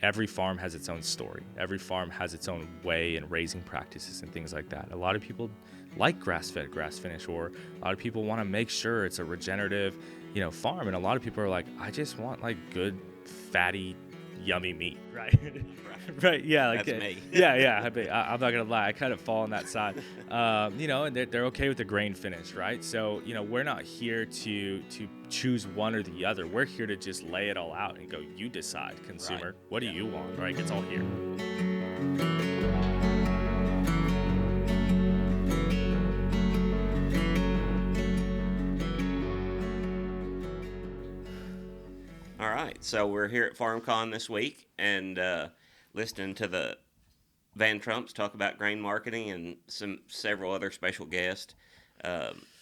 every farm has its own story. Every farm has its own way in raising practices and things like that. A lot of people like grass-fed, grass-finished, or a lot of people want to make sure it's a regenerative, farm. And a lot of people are like, I just want like good, fatty, yummy meat, right? Right, yeah, like That's me. yeah. I'm not gonna lie, I kind of fall on that side. And they're okay with the grain finish, right? So we're not here to choose one or the other. We're here to just lay it all out and go, you decide, consumer. Right. What do you want? Right? It's all here. All right, so we're here at FarmCon this week and listening to the Van Trumps talk about grain marketing and several other special guests.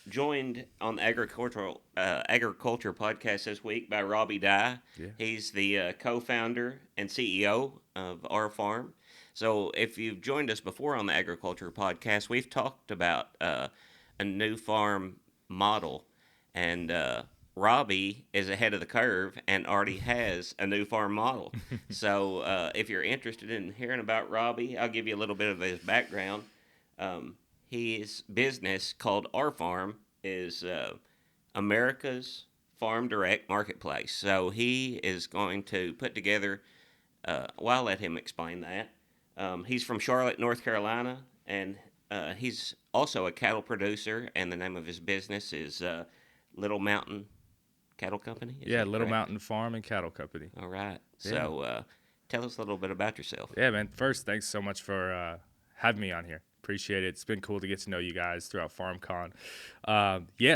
Joined on the agriculture podcast this week by Robbie Dye. Yeah. He's the co-founder and CEO of Our Farm. So if you've joined us before on the agriculture podcast, we've talked about a new farm model, and Robbie is ahead of the curve and already has a new farm model. So if you're interested in hearing about Robbie, I'll give you a little bit of his background. His business called Our Farm is America's Farm Direct Marketplace. So he is going to put together, well, I'll let him explain that. He's from Charlotte, North Carolina, and he's also a cattle producer, and the name of his business is Little Mountain Cattle Company? Yeah, Little Mountain Farm and Cattle Company. All right. Yeah. So tell us a little bit about yourself. Yeah, man. First, thanks so much for having me on here. Appreciate it. It's been cool to get to know you guys throughout FarmCon.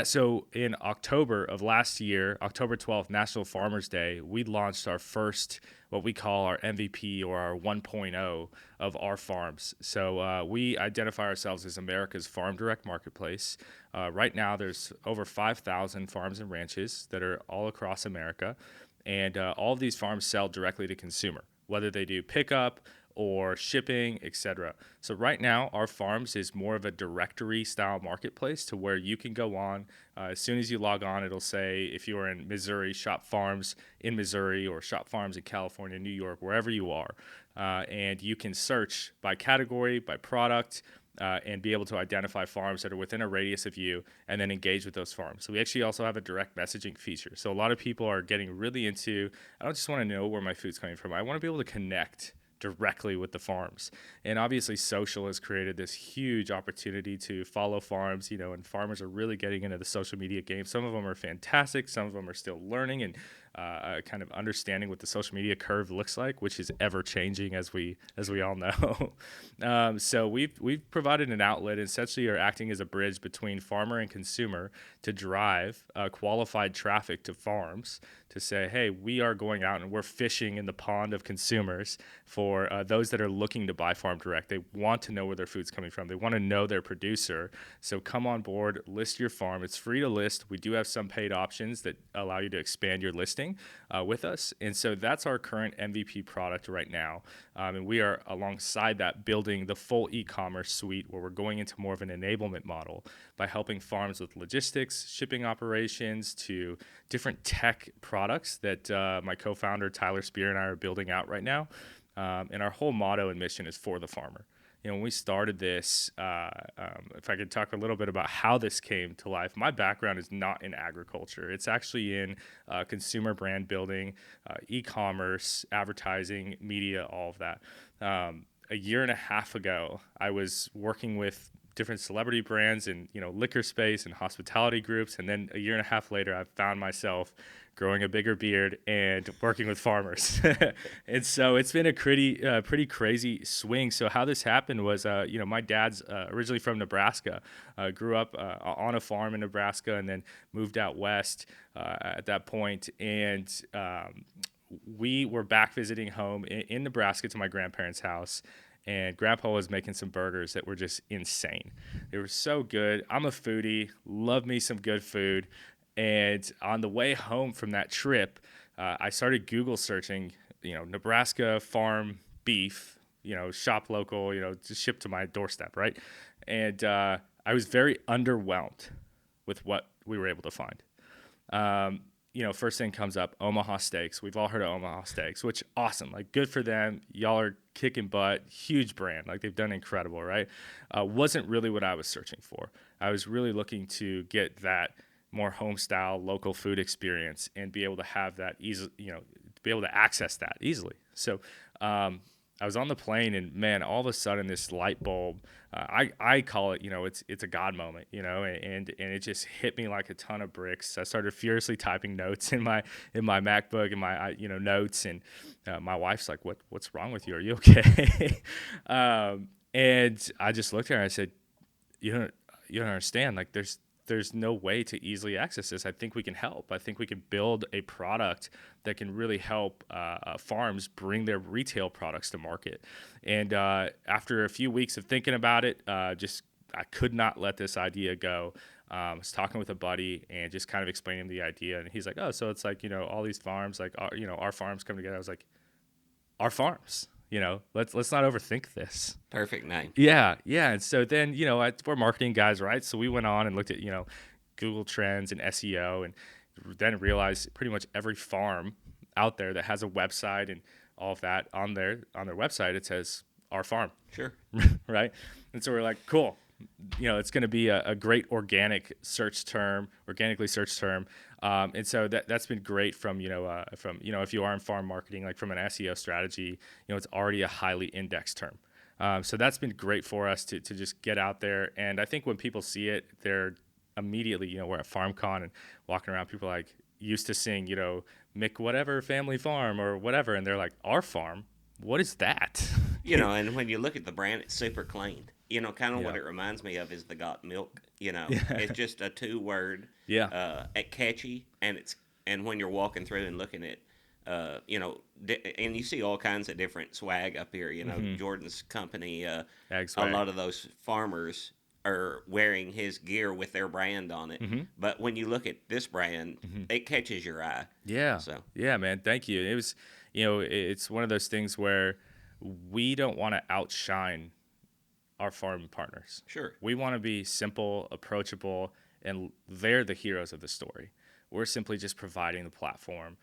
So in October of last year, October 12th, National Farmers Day, we launched our first, what we call our MVP or our 1.0 of our farms. So we identify ourselves as America's Farm Direct Marketplace. Right now, there's over 5,000 farms and ranches that are all across America. And all of these farms sell directly to consumer, whether they do pickup or shipping, etc. So right now, our farms is more of a directory style marketplace to where you can go on. As soon as you log on, it'll say if you're in Missouri, shop farms in Missouri, or shop farms in California, New York, wherever you are. And you can search by category, by product, and be able to identify farms that are within a radius of you and then engage with those farms. So we actually also have a direct messaging feature. So a lot of people are getting really into, I don't just want to know where my food's coming from. I want to be able to connect directly with the farms. And obviously social has created this huge opportunity to follow farms, and farmers are really getting into the social media game. Some of them are fantastic. Some of them are still learning and kind of understanding what the social media curve looks like, which is ever changing as we all know. So we've provided an outlet, and essentially are acting as a bridge between farmer and consumer to drive qualified traffic to farms to say, hey, we are going out and we're fishing in the pond of consumers for those that are looking to buy farm direct. They want to know where their food's coming from. They want to know their producer. So come on board, list your farm. It's free to list. We do have some paid options that allow you to expand your listing with us. And so that's our current MVP product right now. And we are alongside that building the full e-commerce suite where we're going into more of an enablement model by helping farms with logistics, shipping operations, to different tech products that my co-founder Tyler Spear and I are building out right now. And our whole motto and mission is for the farmer. When we started this, if I could talk a little bit about how this came to life, my background is not in agriculture. It's actually in consumer brand building, e-commerce, advertising, media, all of that. A year and a half ago, I was working with different celebrity brands in liquor space and hospitality groups, and then a year and a half later, I found myself growing a bigger beard and working with farmers. And so it's been a pretty crazy swing. So how this happened was, my dad's originally from Nebraska, grew up on a farm in Nebraska, and then moved out west at that point. And we were back visiting home in Nebraska to my grandparents' house. And Grandpa was making some burgers that were just insane. They were so good. I'm a foodie, love me some good food. And on the way home from that trip, I started Google searching, Nebraska farm beef, shop local, just shipped to my doorstep, right? And I was very underwhelmed with what we were able to find. first thing comes up, Omaha Steaks. We've all heard of Omaha Steaks, which awesome. Like, good for them. Y'all are kicking butt. Huge brand. Like, they've done incredible, right? Wasn't really what I was searching for. I was really looking to get that more home style, local food experience and be able to have that easy, be able to access that easily. So, I was on the plane, and man, all of a sudden, this light bulb. I call it, it's a God moment, and it just hit me like a ton of bricks. I started furiously typing notes in my MacBook and my notes, and my wife's like, "What's wrong with you? Are you okay?" And I just looked at her and I said, "You don't understand. Like, there's no way to easily access this. I think we can help. I think we can build a product that can really help farms bring their retail products to market." And after a few weeks of thinking about it, I could not let this idea go. I was talking with a buddy and just kind of explaining the idea, and he's like, "Oh, so it's like all these farms, like our farms come together." I was like, "Our farms." Let's not overthink this. Perfect name. Yeah, yeah. And so then, we're marketing guys, right? So we went on and looked at, Google Trends and SEO, and then realized pretty much every farm out there that has a website and all of that on their website, it says our farm, Sure. right? And so we're like, cool. It's going to be a great organically search term. And so that's been great from if you are in farm marketing, like from an SEO strategy, it's already a highly indexed term. So that's been great for us to just get out there. And I think when people see it, they're immediately, we're at FarmCon and walking around, people are like used to seeing, Mick whatever family farm or whatever. And they're like, our farm, what is that? And when you look at the brand, it's super clean. Kind of Yeah. what it reminds me of is the Got Milk. Yeah. It's just a 2-word. Yeah. Catchy, and when you're walking through and looking at, and you see all kinds of different swag up here. Jordan's company. Ag A swag. lot of those farmers are wearing his gear with their brand on it. But when you look at this brand, it catches your eye. Yeah. So Yeah, man. Thank you. It was, it's one of those things where we don't want to outshine our farm partners. sure. We want to be simple, approachable, and they're the heroes of the story. We're simply just providing the platform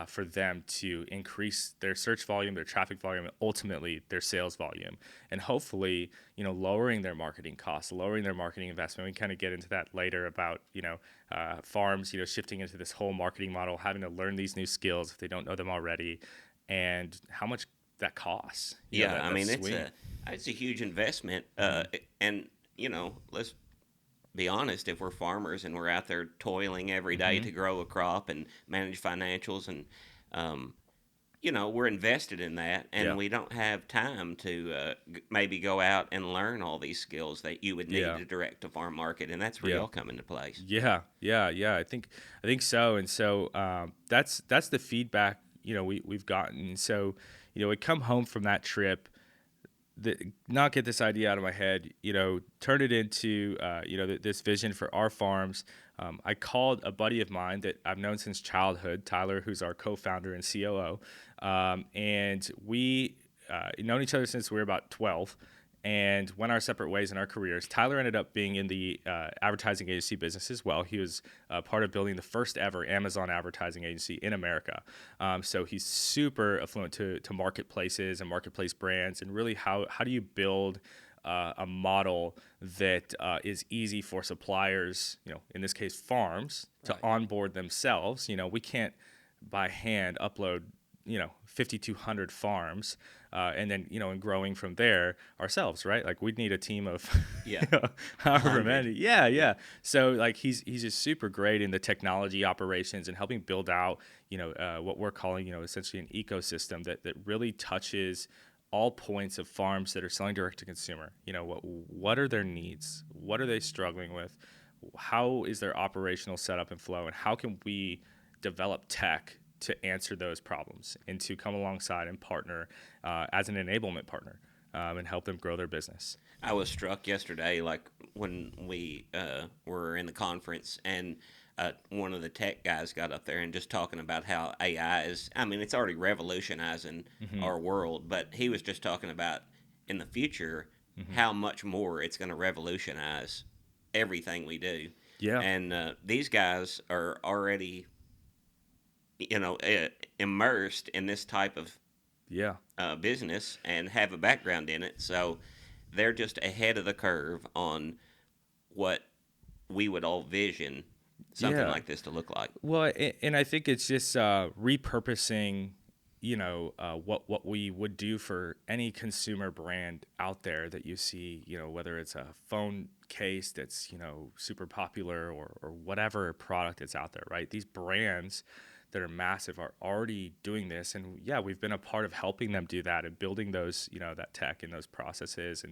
for them to increase their search volume, their traffic volume, and ultimately their sales volume. And hopefully, lowering their marketing costs, lowering their marketing investment. We kind of get into that later about, farms, shifting into this whole marketing model, having to learn these new skills if they don't know them already, and how much that costs. Yeah, That swing. it's a huge investment. And let's be honest. If we're farmers and we're out there toiling every day to grow a crop and manage financials, and we're invested in that, and Yeah. we don't have time to maybe go out and learn all these skills that you would need Yeah. to direct a farm market, and that's where Yeah. y'all come into place. Yeah. I think so. And so that's the feedback we've gotten. So we come home from that trip, not get this idea out of my head. Turn it into this vision for our farms. I called a buddy of mine that I've known since childhood, Tyler, who's our co-founder and COO, and we known each other since we were about 12. And went our separate ways in our careers. Tyler ended up being in the advertising agency business as well. He was part of building the first ever Amazon advertising agency in America. So he's super affluent to marketplaces and marketplace brands, and really how do you build a model that is easy for suppliers, in this case farms, to Right. onboard themselves. We can't by hand upload 5,200 farms, and then and growing from there ourselves, right? Like we'd need a team of Yeah. however 100. many. Yeah. So like he's just super great in the technology operations and helping build out what we're calling essentially an ecosystem that really touches all points of farms that are selling direct to consumer. What are their needs? What are they struggling with? How is their operational setup and flow, and how can we develop tech to answer those problems and to come alongside and partner as an enablement partner, and help them grow their business. I was struck yesterday, like when we were in the conference, and one of the tech guys got up there and just talking about how AI is. I mean, it's already revolutionizing our world, but he was just talking about in the future how much more it's going to revolutionize everything we do. Yeah. And these guys are already immersed in this type of Yeah. business and have a background in it. So they're just ahead of the curve on what we would all vision something Yeah. like this to look like. Well, and I think it's just repurposing, what we would do for any consumer brand out there that you see, whether it's a phone case that's, super popular or whatever product that's out there, right? These brands that are massive are already doing this. And yeah, we've been a part of helping them do that and building those, that tech and those processes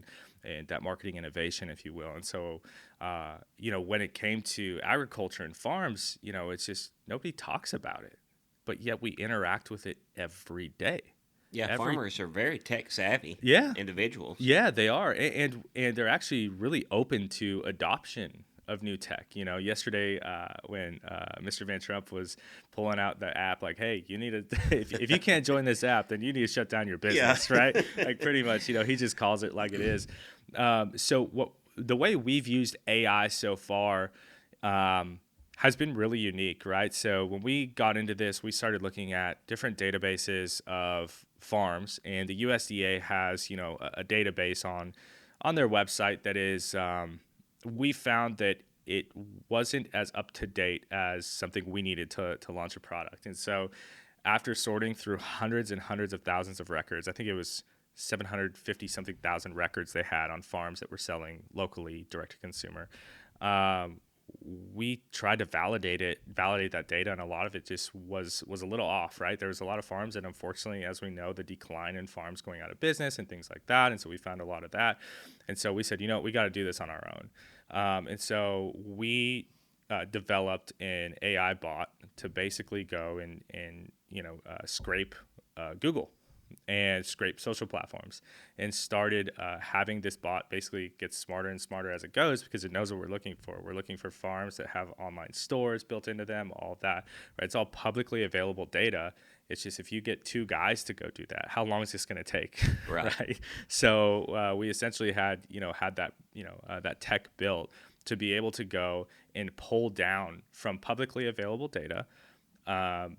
and that marketing innovation, if you will. And so, when it came to agriculture and farms, it's just nobody talks about it, but yet we interact with it every day. Yeah, Every farmers are very tech savvy Yeah, individuals. yeah, they are, and they're actually really open to adoption of new tech. Yesterday when Mr. Van Trump was pulling out the app, like, hey, you need to if you can't join this app, then you need to shut down your Yeah. business, right? Like pretty much, he just calls it like it is. So what the way we've used AI so far. Has been really unique, right? So when we got into this, we started looking at different databases of farms, and the USDA has, a database on their website that is. We found that it wasn't as up to date as something we needed to launch a product, and so after sorting through hundreds and hundreds of thousands of records, I think it was 750 something thousand records they had on farms that were selling locally direct to consumer. Um, we tried to validate that data, and a lot of it just was a little off, right? There was a lot of farms, and unfortunately, as we know, the decline in farms going out of business and things like that, and so we found a lot of that, and so we said, we got to do this on our own, and so we developed an AI bot to basically go and scrape Google and scrape social platforms, and started having this bot basically get smarter and smarter as it goes, because it knows what we're looking for. We're looking for farms that have online stores built into them, all of that, right? It's all publicly available data. It's just, if you get two guys to go do that, how long is this going to take? Right. Right. So we essentially had that that tech built to be able to go and pull down from publicly available data um,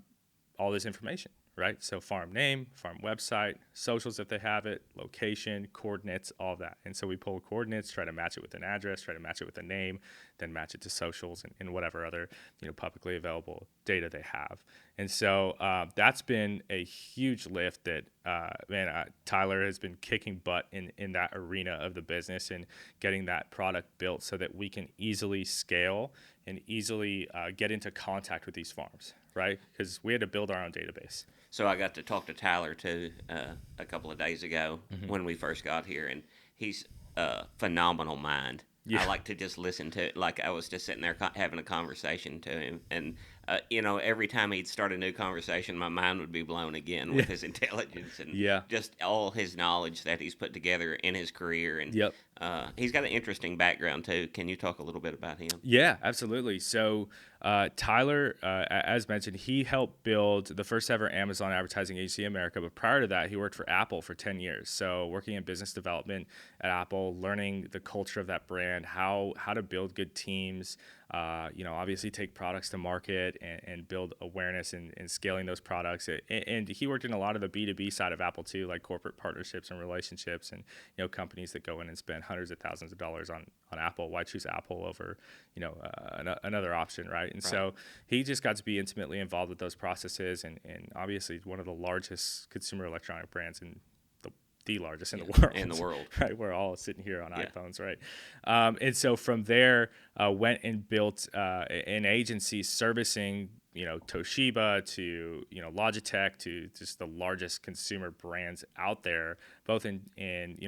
all this information, right? So farm name, farm website, socials if they have it, location, coordinates, all that. And so we pull coordinates, try to match it with an address, try to match it with a name, then match it to socials and whatever other publicly available data they have. And so that's been a huge lift that Tyler has been kicking butt in that arena of the business and getting that product built so that we can easily scale and easily get into contact with these farms, right? Because we had to build our own database. So I got to talk to Tyler too a couple of days ago when we first got here, and he's a phenomenal mind. Yeah. I like to just listen to it, like I was just sitting there having a conversation to him, and every time he'd start a new conversation, my mind would be blown again with his intelligence and Yeah. just all his knowledge that he's put together in his career. And Yep. he's got an interesting background too. Can you talk a little bit about him? Yeah, absolutely. So Tyler, as mentioned, he helped build the first ever Amazon advertising agency in America. But prior to that, he worked for Apple for 10 years. So working in business development at Apple, learning the culture of that brand, how to build good teams, obviously take products to market and build awareness and scaling those products. And he worked in a lot of the B2B side of Apple too, like corporate partnerships and relationships, and companies that go in and spend hundreds of thousands of dollars on Apple. Why choose Apple over another option, right? And so he just got to be intimately involved with those processes, and obviously one of the largest consumer electronic brands in the largest in the world. In the world. Right? We're all sitting here on iPhones, right? And so from there, went and built an agency servicing, Toshiba to, Logitech, to just the largest consumer brands out there, both in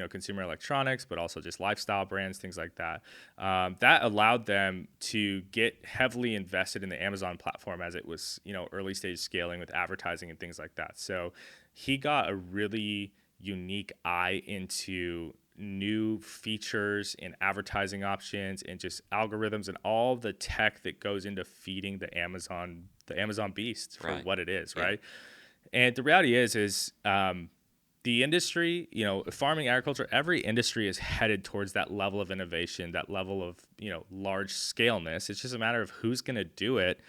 consumer electronics, but also just lifestyle brands, things like that. That allowed them to get heavily invested in the Amazon platform as it was, early stage scaling with advertising and things like that. So he got a really unique eye into new features and advertising options and just algorithms and all the tech that goes into feeding the Amazon beast for what it is, right? And the reality is the industry, farming, agriculture, every industry is headed towards that level of innovation, that level of large scaleness. It's just a matter of who's going to do it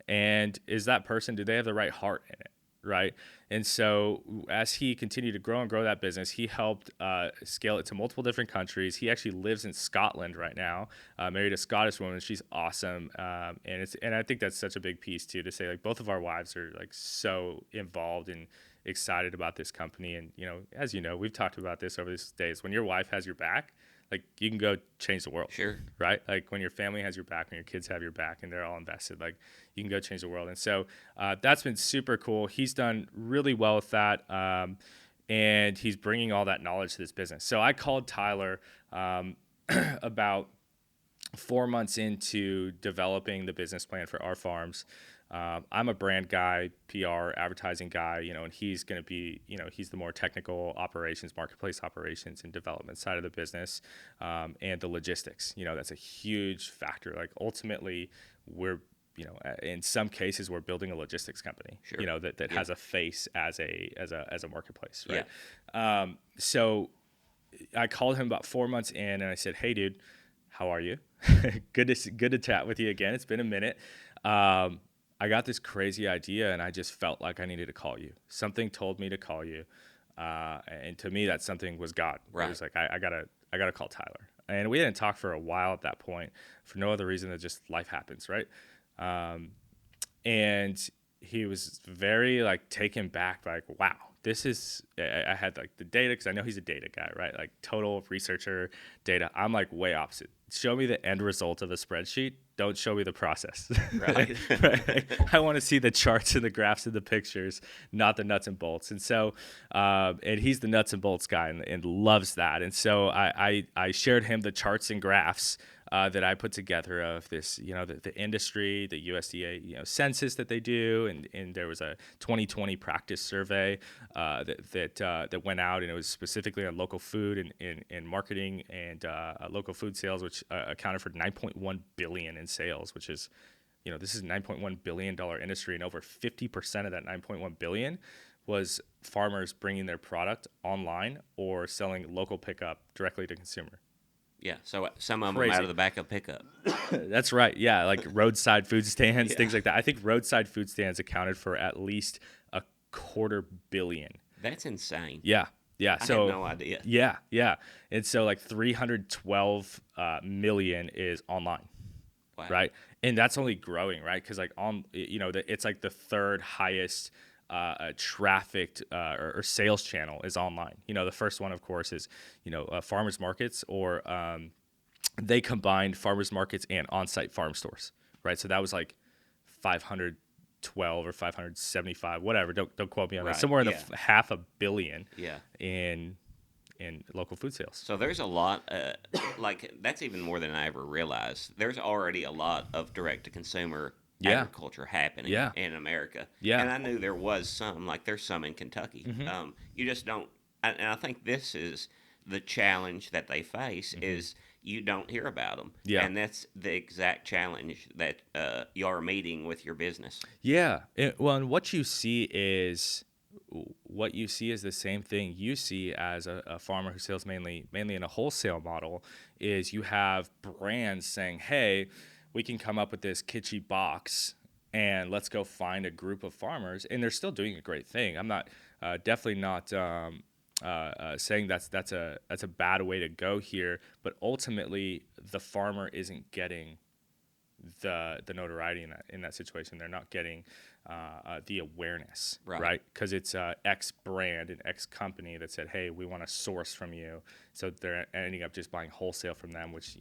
And is that person, do they have the right heart in it? Right. And so as he continued to grow and grow that business, he helped scale it to multiple different countries. He actually lives in Scotland right now, married a Scottish woman. She's awesome. And I think that's such a big piece too, to say like both of our wives are like so involved and excited about this company. And, as you know, we've talked about this over these days. When your wife has your back, like you can go change the world. Sure. Right. Like when your family has your back, when your kids have your back and they're all invested, like you can go change the world. And so that's been super cool. He's done really well with that. And he's bringing all that knowledge to this business. So I called Tyler about 4 months into developing the business plan for our farms. I'm a brand guy, PR, advertising guy, and he's going to be, he's the more technical operations, marketplace operations, and development side of the business, and the logistics. That's a huge factor. Like ultimately, we're, in some cases, we're building a logistics company, Sure. that has a face as a marketplace, right? Yeah. So I called him about 4 months in, and I said, "Hey, dude, how are you? good to chat with you again. It's been a minute. I got this crazy idea, and I just felt like I needed to call you. Something told me to call you, and to me, that something was God. Right. It was like I gotta call Tyler." And we didn't talk for a while at that point, for no other reason than just life happens, right? And he was very like taken back by like, wow, this is, I had like the data, because I know he's a data guy, right? Like total researcher data. I'm like way opposite. Show me the end result of a spreadsheet. Don't show me the process. Right. Right? I want to see the charts and the graphs and the pictures, not the nuts and bolts. And so, and he's the nuts and bolts guy and loves that. And so I shared him the charts and graphs that I put together of this, the industry, the USDA, census that they do, and there was a 2020 practice survey that went out, and it was specifically on local food and marketing and local food sales, which accounted for 9.1 billion in sales, which is, this is a $9.1 billion industry, and over 50% of that 9.1 billion was farmers bringing their product online or selling local pickup directly to consumer. Yeah. So some of them Crazy. out of the back of pickup. That's right. Yeah, like roadside food stands, Yeah. things like that. I think roadside food stands accounted for at least $250 million. That's insane. Yeah. Yeah. I So had no idea. Yeah. Yeah. And so like 312 million is online. Wow. Right. And that's only growing, right? Because like it's like the third highest trafficked or sales channel is online. The first one, of course, is, farmers markets, or they combined farmers markets and on-site farm stores, right? So that was like 512 or 575, whatever. Don't quote me on that. Right, Somewhere in yeah. the $500 million Yeah. in local food sales. So there's a lot, like that's even more than I ever realized. There's already a lot of direct-to-consumer agriculture happening in America. Yeah. And I knew there was some, like there's some in Kentucky. Mm-hmm. You just don't, and I think this is the challenge that they face is you don't hear about them. Yeah. And that's the exact challenge that you are meeting with your business. Yeah. And what you see is the same thing you see as a farmer who sells mainly in a wholesale model. Is you have brands saying, hey, we can come up with this kitschy box and let's go find a group of farmers, and they're still doing a great thing. I'm not definitely not saying that's a bad way to go here, but ultimately the farmer isn't getting the notoriety in that situation. They're not getting the awareness, right? Because it's X brand and X company that said, hey, we want to source from you. So they're ending up just buying wholesale from them, which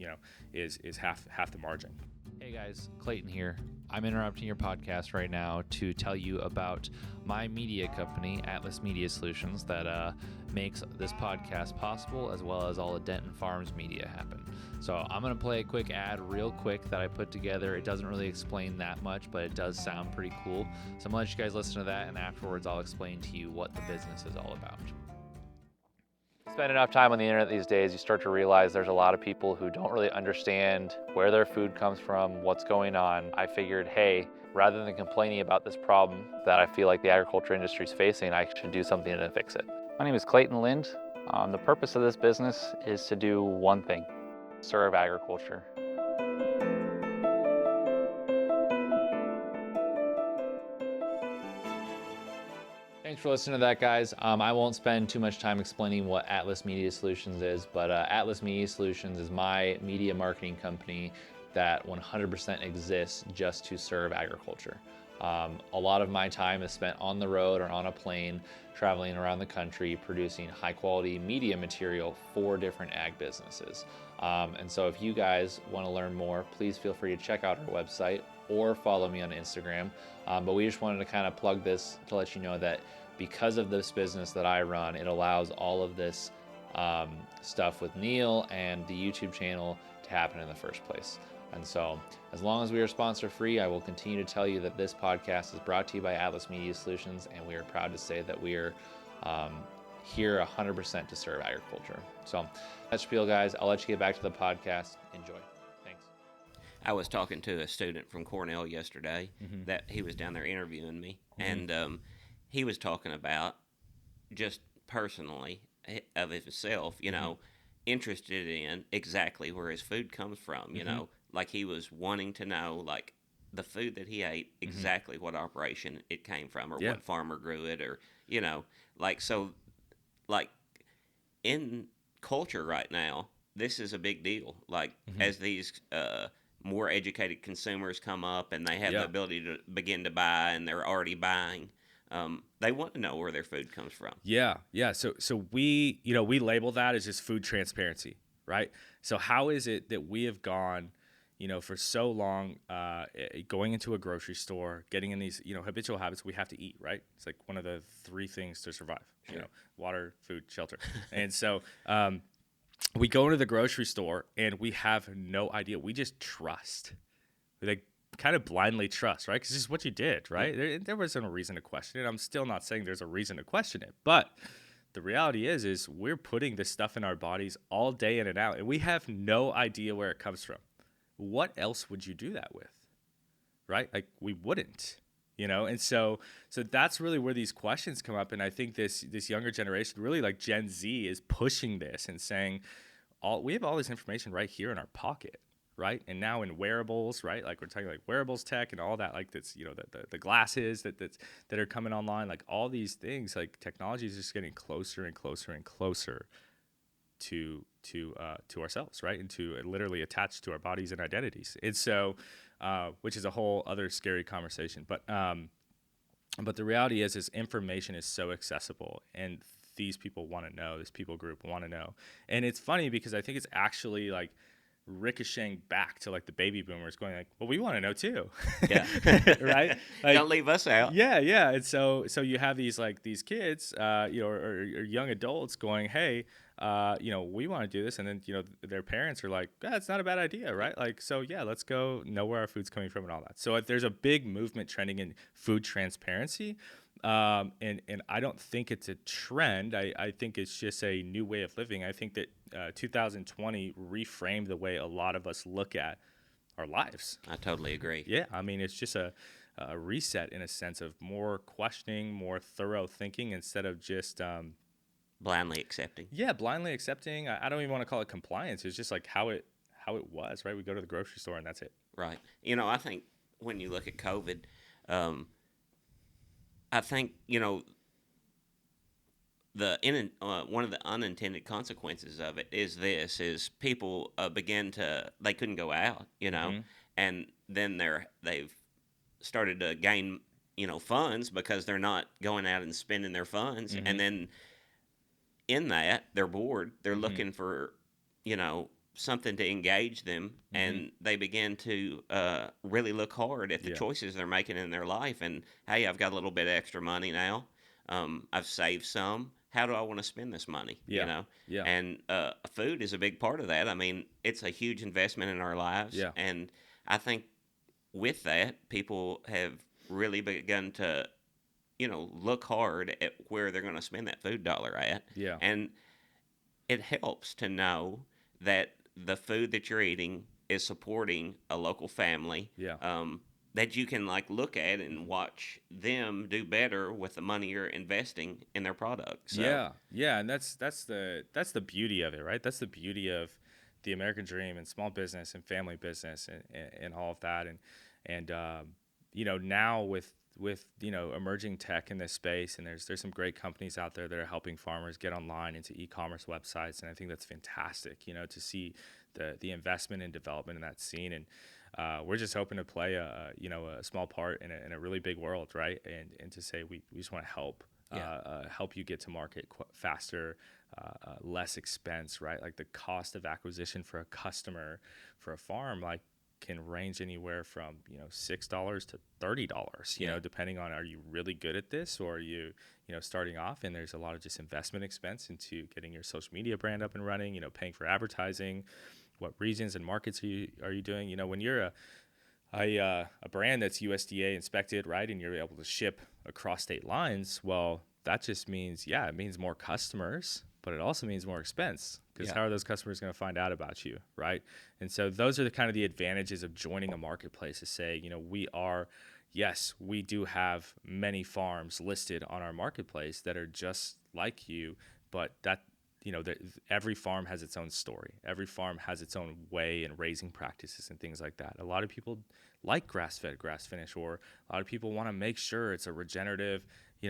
is half the margin. Hey guys, Clayton here. I'm interrupting your podcast right now to tell you about my media company, Atlas Media Solutions, that makes this podcast possible, as well as all the Denton Farms media happen. So I'm going to play a quick ad real quick that I put together. It doesn't really explain that much, but it does sound pretty cool. So I'm going to let you guys listen to that, and afterwards I'll explain to you what the business is all about. Spend enough time on the internet these days, you start to realize there's a lot of people who don't really understand where their food comes from, what's going on. I figured, hey, rather than complaining about this problem that I feel like the agriculture industry is facing, I should do something to fix it. My name is Clayton Lind. The purpose of this business is to do one thing: serve agriculture. for listening to that, guys. I won't spend too much time explaining what Atlas Media Solutions is, but Atlas Media Solutions is my media marketing company that 100% exists just to serve agriculture. A lot of my time is spent on the road or on a plane, traveling around the country, producing high quality media material for different ag businesses. And so if you guys want to learn more, please feel free to check out our website or follow me on Instagram. But we just wanted to kind of plug this to let you know that because of this business that I run, it allows all of this stuff with Neil and the YouTube channel to happen in the first place. And so as long as we are sponsor free, I will continue to tell you that this podcast is brought to you by Atlas Media Solutions, and we are proud to say that we are here 100% to serve agriculture. So that's spiel, guys. I'll let you get back to the podcast. Enjoy. Thanks. I was talking to a student from Cornell yesterday that he was down there interviewing me, and he was talking about just personally of himself, you know, interested in exactly where his food comes from, you know, like he was wanting to know, like, the food that he ate, exactly what operation it came from or what farmer grew it, or, you know, like, so, like, in culture right now, this is a big deal. Like, as these more educated consumers come up and they have the ability to begin to buy and they're already buying, they want to know where their food comes from. Yeah. So we, you know, we label that as just food transparency, right? So how is it that we have gone, you know, for so long, going into a grocery store, getting in these, you know, habitual habits? We have to eat, right? It's like one of the 3 things to survive, you know, water, food, shelter. And so we go into the grocery store and we have no idea. We just trust. We like kind of blindly trust, right? Because this is what you did, right? There wasn't a reason to question it. I'm still not saying there's a reason to question it, but the reality is we're putting this stuff in our bodies all day in and out, and we have no idea where it comes from. What else would you do that with, right? Like, we wouldn't, you know? And so that's really where these questions come up. And I think this younger generation, really like Gen Z, is pushing this and saying, we have all this information right here in our pocket, right? And now in wearables, right? Like, we're talking like wearables tech and all that, like, that's, you know, the glasses that are coming online, like all these things, like technology is just getting closer and closer and closer to ourselves, right? And to literally attach to our bodies and identities. And so, which is a whole other scary conversation. But the reality is information is so accessible, and these people want to know, this people group want to know. And it's funny because I think it's actually like ricocheting back to like the baby boomers going like, well, we want to know too. Yeah. Right? Like, Don't leave us out. Yeah. And so you have these kids, you know, or young adults going, hey, you know, we want to do this. And then, you know, their parents are like, it's not a bad idea, right? Like, so yeah, let's go know where our food's coming from and all that. So there's a big movement trending in food transparency. And I don't think it's a trend. I think it's just a new way of living. I think that 2020 reframed the way a lot of us look at our lives. I totally agree. Yeah, I mean, it's just a reset in a sense of more questioning, more thorough thinking instead of just Blindly accepting. Yeah, blindly accepting. I don't even want to call it compliance. It's just like how it was, right? We go to the grocery store and that's it. Right. You know, I think when you look at COVID, I think, you know, one of the unintended consequences of it is people they couldn't go out, you know, and then they've started to gain, you know, funds because they're not going out and spending their funds, and then in that they're bored, they're looking for, you know, something to engage them, and they begin to really look hard at the choices they're making in their life. And hey, I've got a little bit of extra money now. I've saved some. How do I want to spend this money? You know? Yeah. And food is a big part of that. I mean, it's a huge investment in our lives. Yeah. And I think with that, people have really begun to, you know, look hard at where they're going to spend that food dollar at. Yeah. And it helps to know that the food that you're eating is supporting a local family. Yeah. That you can like look at and watch them do better with the money you're investing in their products. So, yeah, and that's the beauty of it, right? That's the beauty of the American dream and small business and family business and all of that. And you know, now with emerging tech in this space, and there's some great companies out there that are helping farmers get online into e-commerce websites, and I think that's fantastic. To see the investment and development in that scene, and we're just hoping to play a small part in a really big world, right? And to say we just want to help. Help you get to market faster, less expense, right? Like the cost of acquisition for a customer for a farm, like can range anywhere from $6 to $30, depending on, are you really good at this, or are you starting off? And there's a lot of just investment expense into getting your social media brand up and running, paying for advertising. What regions and markets are you doing? When you're a brand that's USDA inspected, right, and you're able to ship across state lines, well, that just means, it means more customers, but it also means more expense, because how are those customers going to find out about you, right? And so those are the kind of the advantages of joining a marketplace, to say, we do have many farms listed on our marketplace that are just like you, but that every farm has its own story. Every farm has its own way and raising practices and things like that. A lot of people like grass-fed, grass-finished, or a lot of people want to make sure it's a regenerative,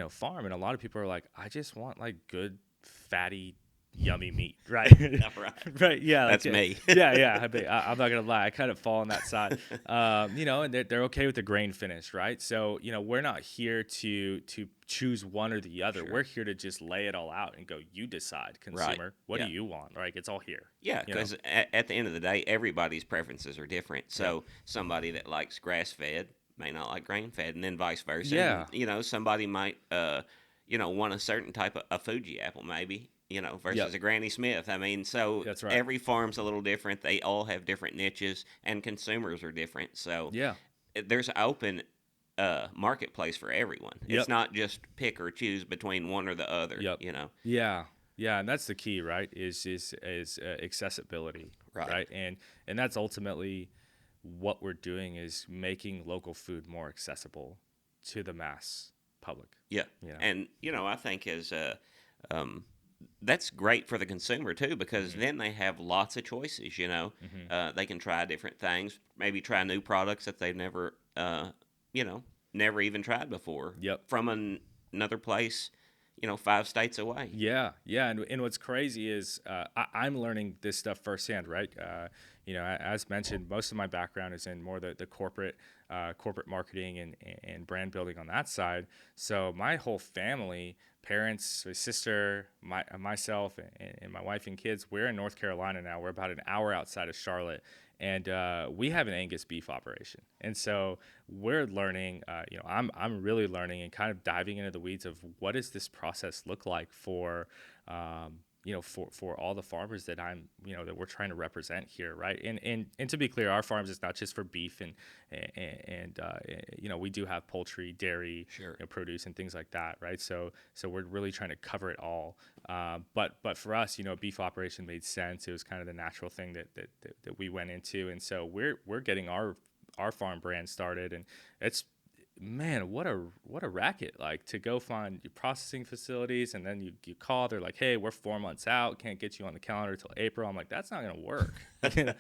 farm. And a lot of people are like, I just want like good, fatty, yummy meat, right? Right. Right. Yeah. That's me. Yeah. I'm not gonna lie. I kind of fall on that side. And they're okay with the grain finish, right? So, we're not here to choose one or the other. Sure. We're here to just lay it all out and go, you decide, consumer. Right. What do you want? Like, it's all here. Yeah, because at the end of the day, everybody's preferences are different. So somebody that likes grass-fed may not like grain-fed, and then vice versa. Yeah. And, somebody might, want a certain type of a Fuji apple, maybe, versus a Granny Smith. I mean, so That's right. every farm's a little different. They all have different niches, and consumers are different. So there's an open marketplace for everyone. It's not just pick or choose between one or the other. Yeah, and that's the key, right? Is accessibility, right? And that's ultimately what we're doing, is making local food more accessible to the mass public. Yeah, and I think that's great for the consumer too, because then they have lots of choices. They can try different things, maybe try new products that they've never, never even tried before. From another place, 5 states away. Yeah. And what's crazy is I'm learning this stuff firsthand, right? As mentioned, most of my background is in more the corporate marketing and brand building on that side. So my whole family, parents, my sister, myself, and my wife and kids, we're in North Carolina now. We're about an hour outside of Charlotte. And we have an Angus beef operation, and so we're learning. I'm really learning and kind of diving into the weeds of what does this process look like for, for all the farmers that that we're trying to represent here, right? And to be clear, our farms is not just for beef, and we do have poultry, dairy, produce, and things like that, right? So we're really trying to cover it all. But for us, beef operation made sense. It was kind of the natural thing that we went into, and so we're getting our farm brand started, and it's, man, what a racket, like, to go find your processing facilities, and then you call, they're like, hey, we're 4 months out, can't get you on the calendar till April. I'm like, that's not gonna work. And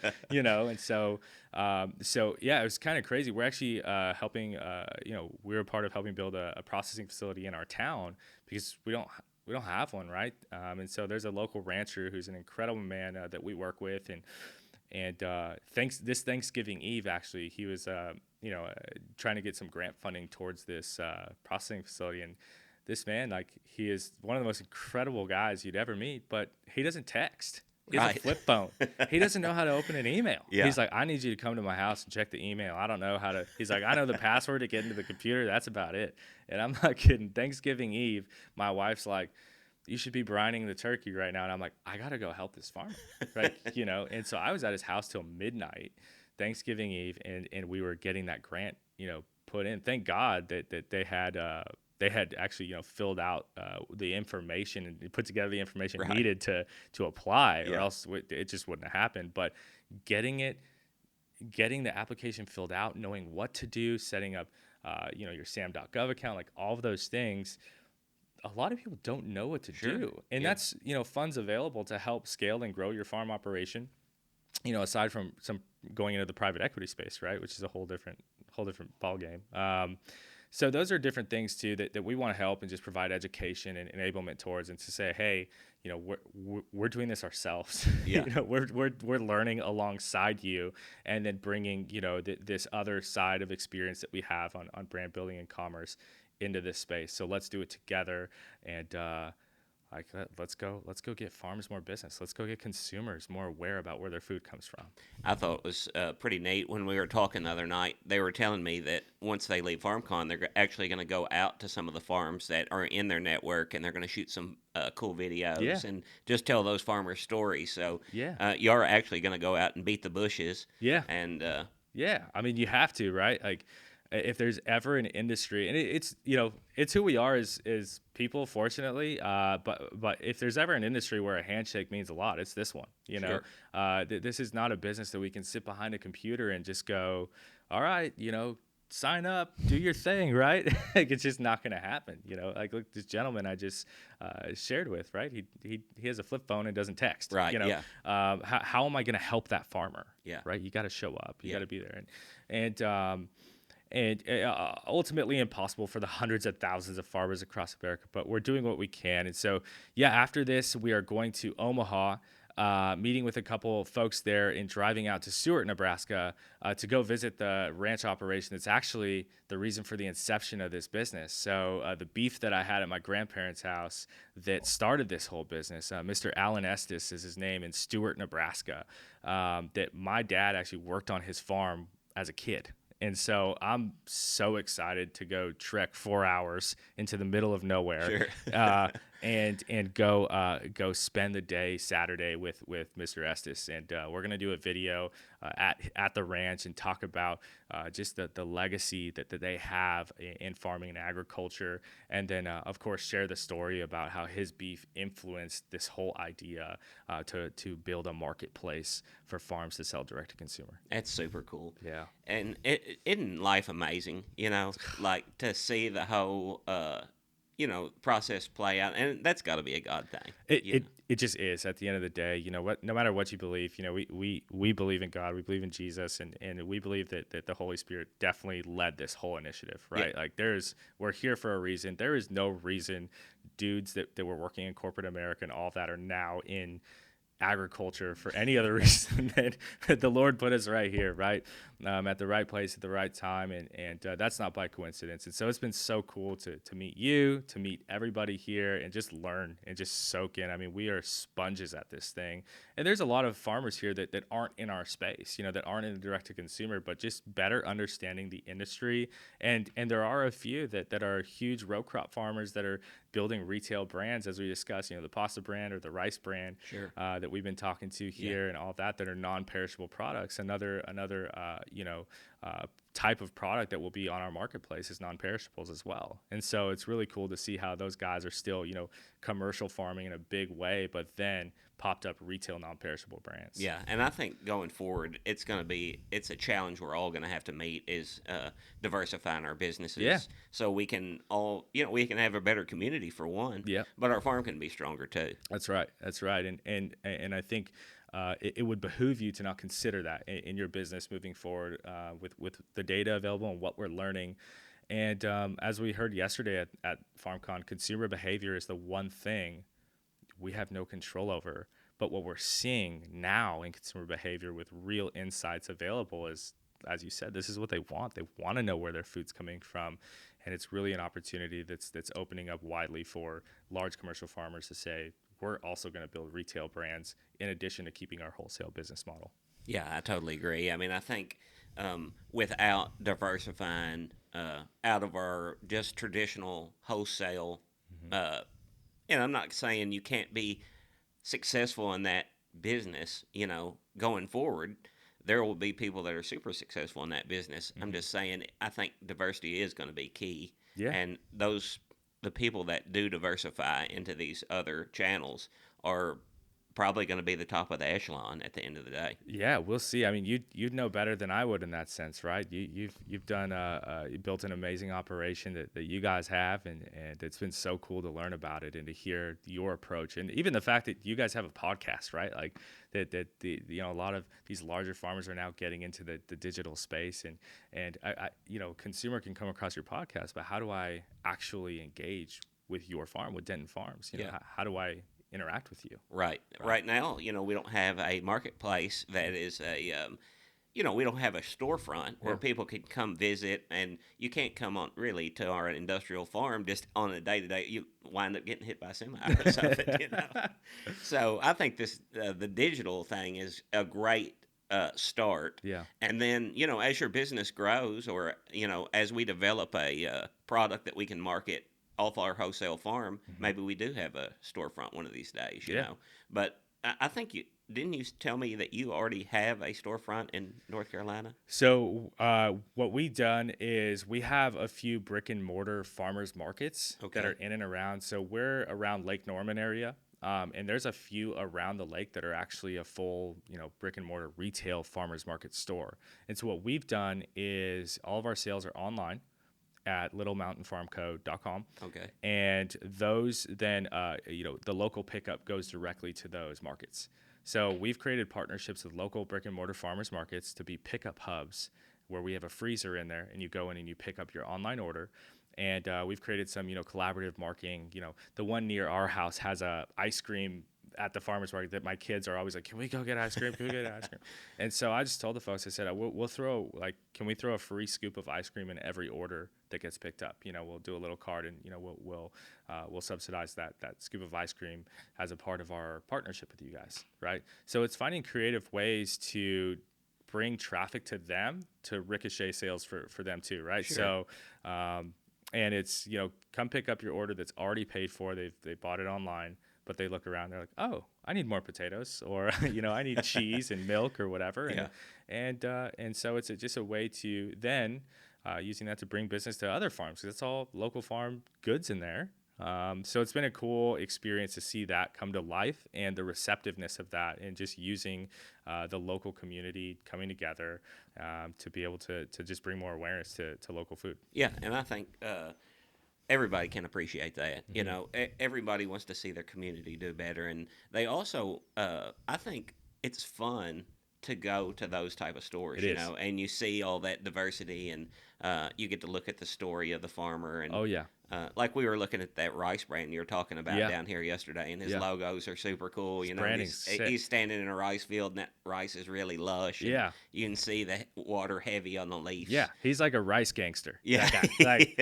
so it was kind of crazy. We're actually helping, we're a part of helping build a processing facility in our town, because we don't have one, right? And so there's a local rancher who's an incredible man that we work with, and this Thanksgiving Eve, actually, he was trying to get some grant funding towards this processing facility. And this man, like, he is one of the most incredible guys you'd ever meet, but he doesn't text. He has a flip phone. He doesn't know how to open an email. He's like, I need you to come to my house and check the email. I don't know how to. He's like, I know the password to get into the computer. That's about it. And I'm not kidding. Thanksgiving Eve, my wife's like, you should be brining the turkey right now. And I'm like, I got to go help this farmer, right? And so I was at his house till midnight, Thanksgiving Eve, and we were getting that grant, put in. Thank God that they had actually, filled out the information and put together the information needed to apply, or else it just wouldn't have happened. But getting the application filled out, knowing what to do, setting up, your SAM.gov account, like all of those things, a lot of people don't know what to do. And that's, funds available to help scale and grow your farm operation, aside from some going into the private equity space, right? Which is a whole different ball game. So those are different things too that we want to help and just provide education and enablement towards, and to say, hey, we're doing this ourselves. Yeah. We're learning alongside you, and then bringing this other side of experience that we have on brand building and commerce into this space. So let's do it together, and let's go get farms more business. Let's go get consumers more aware about where their food comes from. I thought it was pretty neat when we were talking the other night. They were telling me that once they leave FarmCon, they're actually going to go out to some of the farms that are in their network, and they're going to shoot some cool videos Yeah. and just tell those farmers' stories. So Yeah. you are actually going to go out and beat the bushes. Yeah. And Yeah, I mean, you have to, right? Like, if there's ever an industry, and it's who we are as people, fortunately. But if there's ever an industry where a handshake means a lot, it's this one. Sure. This is not a business that we can sit behind a computer and just go, all right, sign up, do your thing, right? Like, it's just not going to happen. Like, look, this gentleman I just shared with, right? He has a flip phone and doesn't text. Right, yeah. How am I going to help that farmer? Yeah. Right. You got to show up. You Yeah. got to be there, and ultimately impossible for the hundreds of thousands of farmers across America, but we're doing what we can. And so, yeah, after this, we are going to Omaha, meeting with a couple of folks there, and driving out to Stewart, Nebraska, to go visit the ranch operation that's actually the reason for the inception of this business. So the beef that I had at my grandparents' house that started this whole business, Mr. Alan Estes is his name, in Stewart, Nebraska, that my dad actually worked on his farm as a kid. And so I'm so excited to go trek 4 hours into the middle of nowhere, Sure. and go spend the day Saturday with Mr. Estes, and we're gonna do a video at the ranch and talk about just the legacy that they have in farming and agriculture, and then of course share the story about how his beef influenced this whole idea to build a marketplace for farms to sell direct to consumer. That's super cool. Yeah. And isn't life amazing, like to see the whole, process play out. And that's got to be a God thing. It just is. At the end of the day, no matter what you believe, we believe in God, we believe in Jesus, and we believe that the Holy Spirit definitely led this whole initiative, right? Yeah. Like, we're here for a reason. There is no reason dudes that were working in corporate America and all that are now in agriculture for any other reason that the Lord put us right here, right? At the right place at the right time, and that's not by coincidence. And so it's been so cool to meet you, to meet everybody here, and just learn and just soak in. I mean, we are sponges at this thing, and there's a lot of farmers here that aren't in our space, that aren't in the direct to consumer, but just better understanding the industry. And there are a few that are huge row crop farmers that are building retail brands, as we discussed, the pasta brand or the rice brand, Sure. that we've been talking to here, and all that are non-perishable products. Another type of product that will be on our marketplace is non-perishables as well. And so it's really cool to see how those guys are still, commercial farming in a big way, but then popped up retail non-perishable brands. Yeah, and I think going forward, it's a challenge we're all going to have to meet, is diversifying our businesses. Yeah. So we can all, we can have a better community for one. Yeah. But our farm can be stronger too. That's right. And I think it would behoove you to not consider that in your business moving forward, with the data available and what we're learning. And as we heard yesterday at FarmCon, consumer behavior is the one thing we have no control over. But what we're seeing now in consumer behavior with real insights available is, as you said, this is what they want. They want to know where their food's coming from. And it's really an opportunity that's opening up widely for large commercial farmers to say, we're also going to build retail brands in addition to keeping our wholesale business model. Yeah, I totally agree. I mean, I think without diversifying out of our just traditional wholesale, and I'm not saying you can't be successful in that business, going forward. There will be people that are super successful in that business. I'm just saying, I think diversity is going to be key. Yeah. And the people that do diversify into these other channels are probably going to be the top of the echelon at the end of the day. Yeah, we'll see. I mean, you'd know better than I would in that sense, right? You've done you built an amazing operation that you guys have, and it's been so cool to learn about it and to hear your approach, and even the fact that you guys have a podcast, right? Like that the a lot of these larger farmers are now getting into the digital space, and I consumer can come across your podcast, but how do I actually engage with your farm, with Denton Farms? Yeah. How do I interact with you? Right. Right now, we don't have a marketplace that is we don't have a storefront where people can come visit, and you can't come on really to our industrial farm just on a day to day. You wind up getting hit by a semi or something. So I think the digital thing is a great start. Yeah. And then as your business grows, or as we develop a product that we can market off our wholesale farm, maybe we do have a storefront one of these days, you know. But I think didn't you tell me that you already have a storefront in North Carolina? So what we've done is we have a few brick and mortar farmers markets that are in and around. So we're around Lake Norman area. And there's a few around the lake that are actually a full, brick and mortar retail farmers market store. And so what we've done is all of our sales are online at littlemountainfarmco.com. Okay. And those then, the local pickup goes directly to those markets. So we've created partnerships with local brick and mortar farmers markets to be pickup hubs where we have a freezer in there and you go in and you pick up your online order. And we've created some, collaborative marketing. The one near our house has a ice cream at the farmer's market that my kids are always like, can we go get ice cream? Can we get ice cream? And so I just told the folks, I said, we'll throw, can we throw a free scoop of ice cream in every order that gets picked up? We'll do a little card and, we'll subsidize that scoop of ice cream as a part of our partnership with you guys, right? So it's finding creative ways to bring traffic to them to ricochet sales for them too, right? Sure. So, and it's, come pick up your order that's already paid for. They bought it online. But they look around, they're like, oh, I need more potatoes, or I need cheese and milk or whatever, and so it's just a way to then using that to bring business to other farms, because it's all local farm goods in there. So it's been a cool experience to see that come to life and the receptiveness of that, and just using the local community coming together to be able to just bring more awareness to local food. Yeah, and I think everybody can appreciate that. Everybody wants to see their community do better, and they also, I think it's fun to go to those type of stores, and you see all that diversity, and you get to look at the story of the farmer. And like we were looking at that rice brand you were talking about down here yesterday, and his logos are super cool. He's standing in a rice field, and that rice is really lush. And you can see the water heavy on the leaves. Yeah, he's like a rice gangster. Yeah, like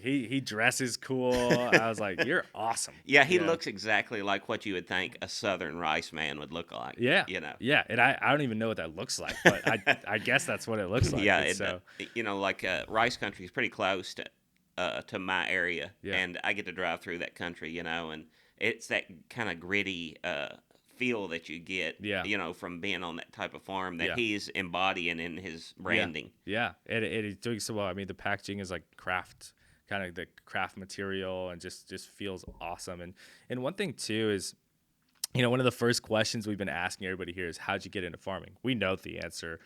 he dresses cool. I was like, you're awesome. Yeah, he looks exactly like what you would think a Southern rice man would look like. Yeah, and I don't even know what that looks like, but I guess that's what it looks like. Yeah, rice country is pretty close to my area, and I get to drive through that country, and it's that kind of gritty feel that you get, from being on that type of farm that he's embodying in his branding. Yeah, it is doing so well. I mean, the packaging is like craft, kind of the craft material, and just feels awesome. And one thing too is, one of the first questions we've been asking everybody here is, how'd you get into farming? We know the answer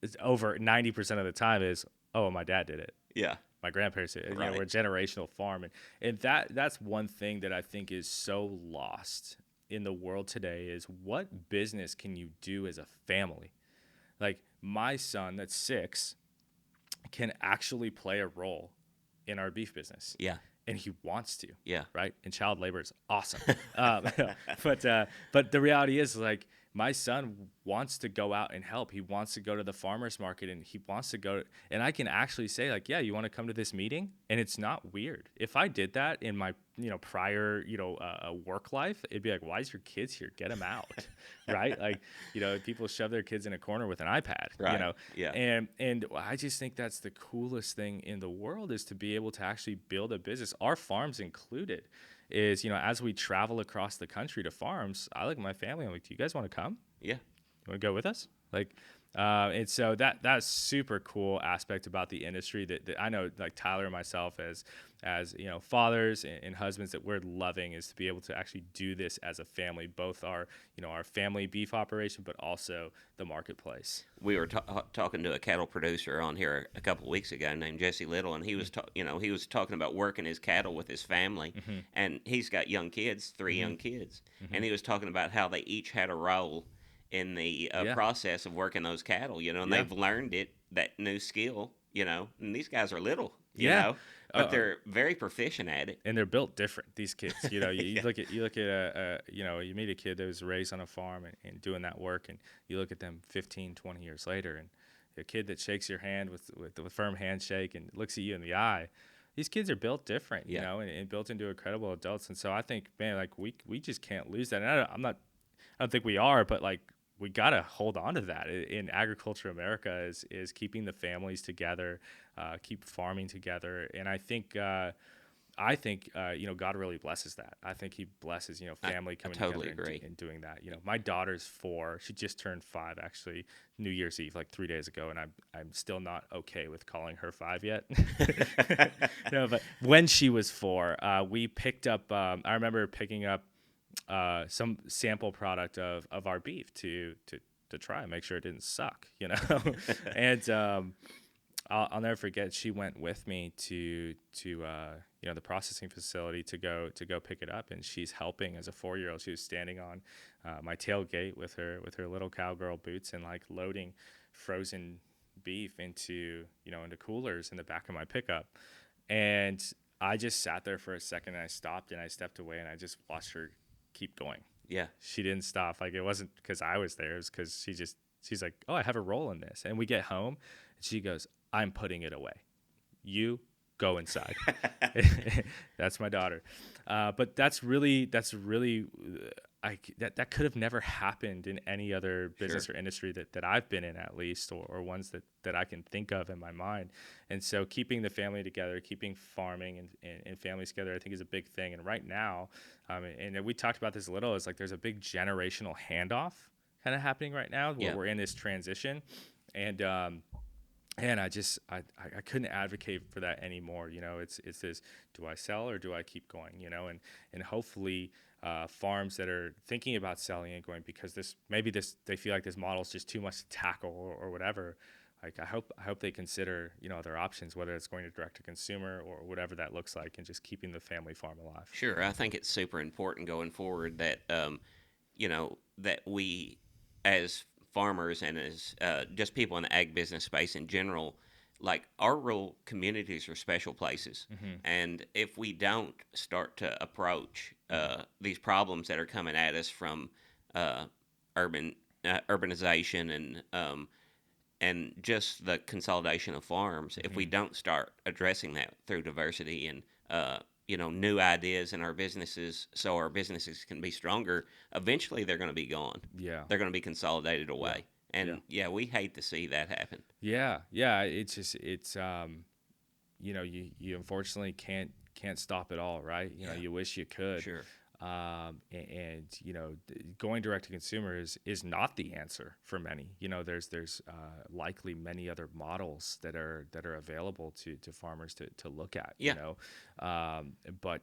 is over 90% of the time is, oh, my dad did it. Yeah. My grandparents did it. We're a generational farm. And that's one thing that I think is so lost in the world today is, what business can you do as a family? Like, my son that's 6 can actually play a role in our beef business. Yeah. And he wants to. Yeah. Right? And child labor is awesome. But the reality is, like, my son wants to go out and help. He wants to go to the farmer's market, and he wants to go. And I can actually say, like, yeah, you want to come to this meeting? And it's not weird. If I did that in my, prior, work life, it'd be like, why is your kids here? Get them out. Right? Like, people shove their kids in a corner with an iPad, right. Yeah. And I just think that's the coolest thing in the world, is to be able to actually build a business, our farms included. Is, as we travel across the country to farms, I look at my family, I'm like, do you guys want to come? Yeah. You want to go with us? Like, And so that's super cool aspect about the industry that I know, like Tyler and myself as fathers and husbands, that we're loving, is to be able to actually do this as a family, both our family beef operation, but also the marketplace. We were talking to a cattle producer on here a couple of weeks ago named Jesse Little, and he was he was talking about working his cattle with his family, and he's got young kids, 3 young kids, and he was talking about how they each had a role in the Yeah. process of working those cattle, and Yeah. they've learned that new skill, and these guys are little, Yeah. but they're very proficient at it. And they're built different. These kids, you Yeah. look at you meet a kid that was raised on a farm and doing that work, and you look at them 15, 20 years later, and a kid that shakes your hand with a firm handshake and looks at you in the eye. These kids are built different, Yeah. and built into incredible adults. And so I think, man, like we just can't lose that. And I don't think we are, but like we got to hold on to that in agriculture. America is keeping the families together, keep farming together. And I think God really blesses that. I think he blesses, family coming totally together agree. and doing that. My daughter's 4. She just turned 5, actually, New Year's Eve, like 3 days ago. And I'm still not okay with calling her 5 yet. No, but when she was 4, we picked up, I remember picking up some sample product of our beef to try and make sure it didn't suck, and I'll never forget, she went with me to the processing facility to go pick it up, and she's helping as a 4-year-old. She was standing on my tailgate with her little cowgirl boots and like loading frozen beef into coolers in the back of my pickup. And I just sat there for a second, and I stopped and I stepped away and I just watched her keep going. Yeah. She didn't stop. Like, it wasn't because I was there. It was because she's like, oh, I have a role in this. And we get home and she goes, I'm putting it away. You go inside. That's my daughter. But that could have never happened in any other business Sure. or industry that I've been in, at least, or ones that I can think of in my mind. And so keeping the family together, keeping farming and families together, I think is a big thing. And right now, and we talked about this a little, is like there's a big generational handoff kind of happening right now where Yeah. we're in this transition. And I couldn't advocate for that anymore. It's this: do I sell or do I keep going? And hopefully farms that are thinking about selling and going because they feel like this model is just too much to tackle or whatever. Like I hope they consider other options, whether it's going to direct to consumer or whatever that looks like, and just keeping the family farm alive. Sure, I think it's super important going forward that that we as farmers and as just people in the ag business space in general, like our rural communities are special places, and if we don't start to approach these problems that are coming at us from urbanization and just the consolidation of farms, if we don't start addressing that through diversity and new ideas in our businesses, so our businesses can be stronger, eventually they're going to be gone. Yeah. They're going to be consolidated away. And we hate to see that happen. Yeah. It's just you unfortunately can't stop it all, right? You wish you could. Sure. And going direct to consumer is not the answer for many. There's likely many other models that are available to farmers to look at. Yeah. But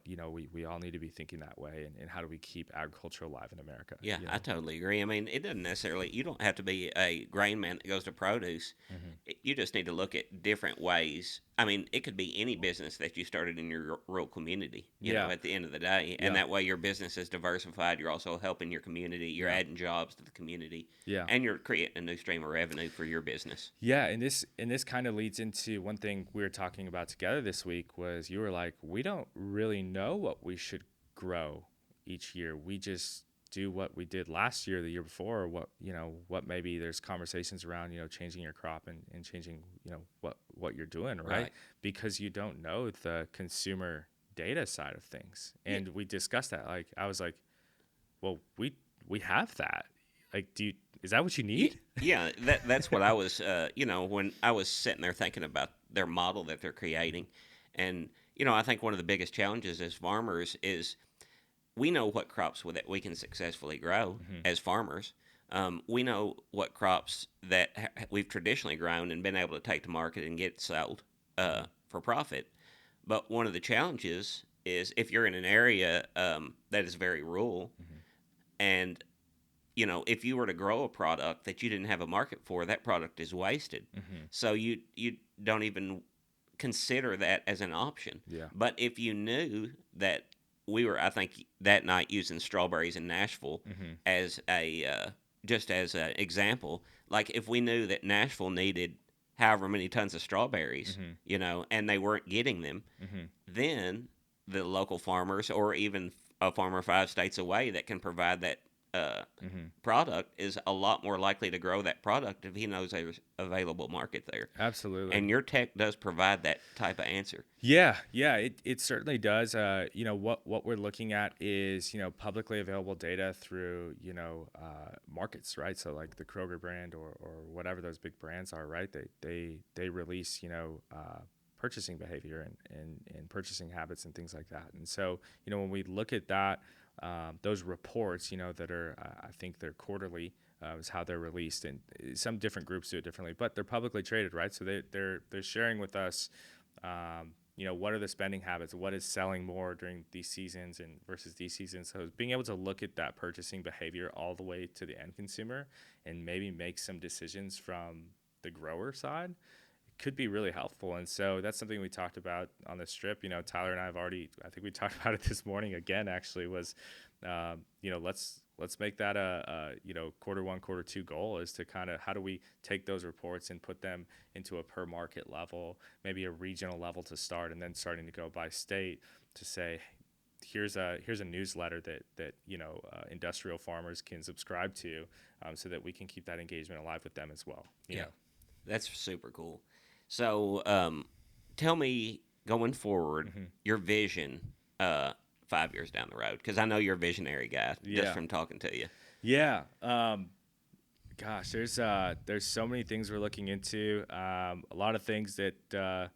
we all need to be thinking that way. And how do we keep agriculture alive in America? Yeah, I totally agree. I mean, it doesn't necessarily, you don't have to be a grain man that goes to produce. You just need to look at different ways. I mean, it could be any business that you started in your rural community, at the end of the day. And that way your business is diversified. You're also helping your community. You're adding jobs to the community. Yeah. And you're creating a new stream of revenue for your business. Yeah, and this kind of leads into one thing we were talking about together this week. Was you were like, we don't really know what we should grow each year. We just do what we did last year, the year before, or what maybe there's conversations around, changing your crop and changing, what you're doing, right? Because you don't know the consumer data side of things. And we discussed that. Like, I was like, well, we have that. Like, is that what you need? Yeah, that's what I was, when I was sitting there thinking about their model that they're creating. And, I think one of the biggest challenges as farmers is we know what crops that we can successfully grow as farmers, We know what crops that we've traditionally grown and been able to take to market and get sold for profit. But one of the challenges is if you're in an area that is very rural, and if you were to grow a product that you didn't have a market for, that product is wasted. So you don't even consider that as an option. Yeah. But if you knew that we were, I think that night using strawberries in Nashville as a just as an example, like if we knew that Nashville needed however many tons of strawberries, and they weren't getting them, then the local farmers or even a farmer 5 states away that can provide that product is a lot more likely to grow that product if he knows there's available market there. Absolutely. And your tech does provide that type of answer. Yeah, it certainly does. What we're looking at is publicly available data through markets, right? So like the Kroger brand or whatever those big brands are, right? They release purchasing behavior and purchasing habits and things like that. And so when we look at that, those reports that are I think they're quarterly. Is how they're released, and some different groups do it differently, but they're publicly traded, right? So they're sharing with us what are the spending habits, what is selling more during these seasons and versus these seasons. So being able to look at that purchasing behavior all the way to the end consumer and maybe make some decisions from the grower side could be really helpful. And so that's something we talked about on the strip. Tyler and I I think we talked about it this morning again, actually, was, let's make that a quarter one, quarter two goal, is to kind of how do we take those reports and put them into a per market level, maybe a regional level to start, and then starting to go by state to say, here's a newsletter that industrial farmers can subscribe to, so that we can keep that engagement alive with them as well. You know? That's super cool. So tell me, going forward, your vision 5 years down the road, because I know you're a visionary guy just from talking to you. Yeah. Gosh, there's so many things we're looking into. A lot of things that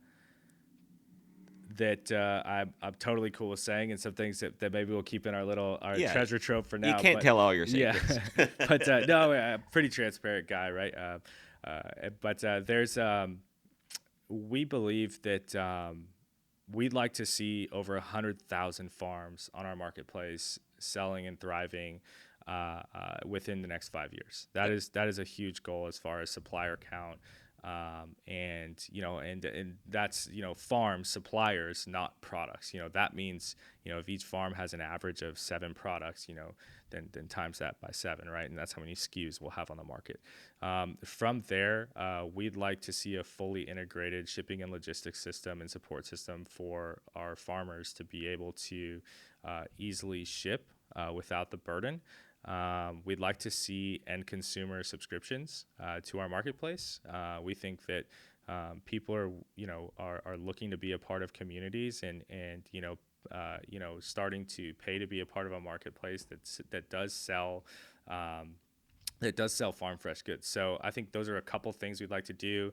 I'm totally cool with saying, and some things that maybe we'll keep in our treasure trove for now. You can't tell all your secrets. Yeah. But no, I'm a pretty transparent guy, right? But there's we believe that we'd like to see over 100,000 farms on our marketplace selling and thriving within the next 5 years. That is a huge goal as far as supplier count, and that's farm suppliers, not products. That means if each farm has an average of 7 products, then times that by 7, right? And that's how many SKUs we'll have on the market. From there, we'd like to see a fully integrated shipping and logistics system and support system for our farmers to be able to easily ship without the burden. We'd like to see end consumer subscriptions to our marketplace. We think that people are looking to be a part of communities and starting to pay to be a part of a marketplace that does sell farm fresh goods. So I think those are a couple things we'd like to do.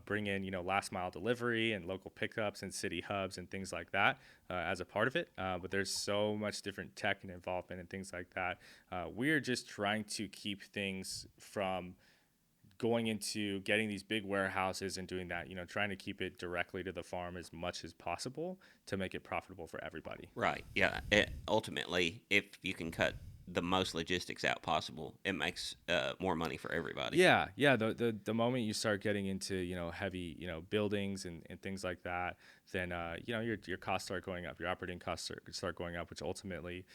Bring in last mile delivery and local pickups and city hubs and things like that as a part of it. But there's so much different tech and involvement and things like that. We're just trying to keep things from going into getting these big warehouses and doing that, trying to keep it directly to the farm as much as possible to make it profitable for everybody. Right. Yeah. Ultimately, if you can cut the most logistics out possible, it makes more money for everybody. Yeah. The moment you start getting into heavy buildings and things like that, then your costs start going up, your operating costs start going up, which ultimately